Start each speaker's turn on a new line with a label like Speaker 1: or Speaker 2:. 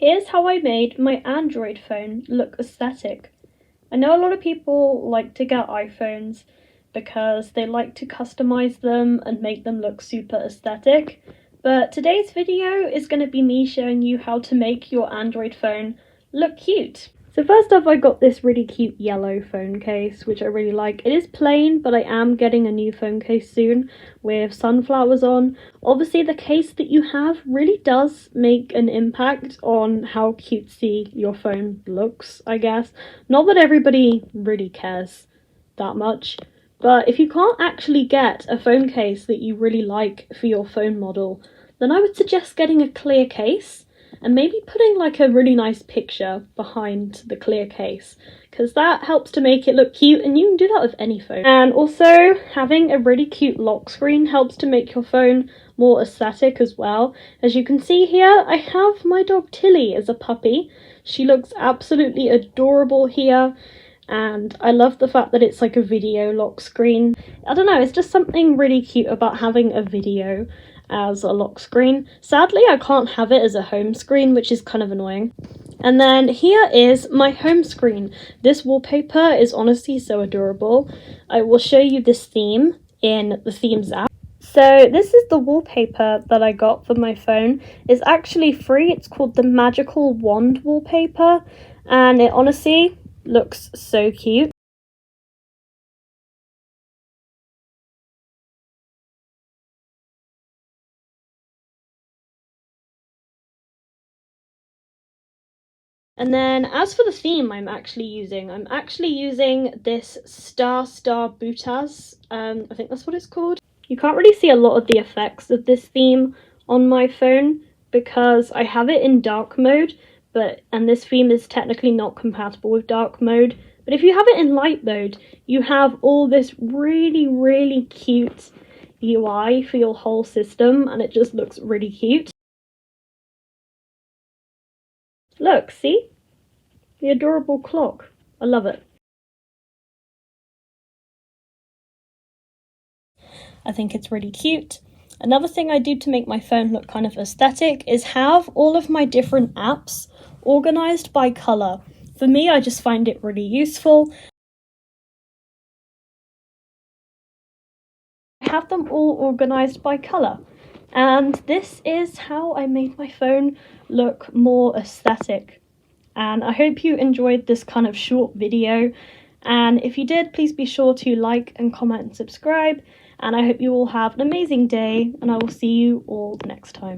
Speaker 1: here's how I made my Android phone look aesthetic. I know a lot of people like to get iPhones because they like to customize them and make them look super aesthetic, but today's video is going to be me showing you how to make your Android phone look cute. So first off, I got this really cute yellow phone case, which I really like. It is plain, but I am getting a new phone case soon with sunflowers on. Obviously, the case that you have really does make an impact on how cutesy your phone looks, I guess. Not that everybody really cares that much, but if you can't actually get a phone case that you really like for your phone model, then I would suggest getting a clear case and maybe putting like a really nice picture behind the clear case, because that helps to make it look cute, and you can do that with any phone. And also having a really cute lock screen helps to make your phone more aesthetic as well. As you can see here, I have my dog Tilly as a puppy. She looks absolutely adorable here, and I love the fact that it's like a video lock screen. I don't know, it's just something really cute about having a video as a lock screen. Sadly, I can't have it as a home screen, which is kind of annoying. And then here is my home screen. This wallpaper is honestly so adorable. I will show you this theme in the Themes app. So this is the wallpaper that I got for my phone. It's actually free. It's called the Magical Wand wallpaper, and it honestly looks so cute. And then as for the theme I'm actually using this Star Butaz. I think that's what it's called. You can't really see a lot of the effects of this theme on my phone because I have it in dark mode, and this theme is technically not compatible with dark mode. But if you have it in light mode, you have all this really cute UI for your whole system, and it just looks really cute. Look, see? The adorable clock. I love it. I think it's really cute. Another thing I do to make my phone look kind of aesthetic is have all of my different apps organized by color. For me, I just find it really useful. I have them all organized by color. And this is how I made my phone look more aesthetic. And I hope you enjoyed this kind of short video, and if you did, please be sure to like and comment and subscribe, and I hope you all have an amazing day, and I will see you all next time.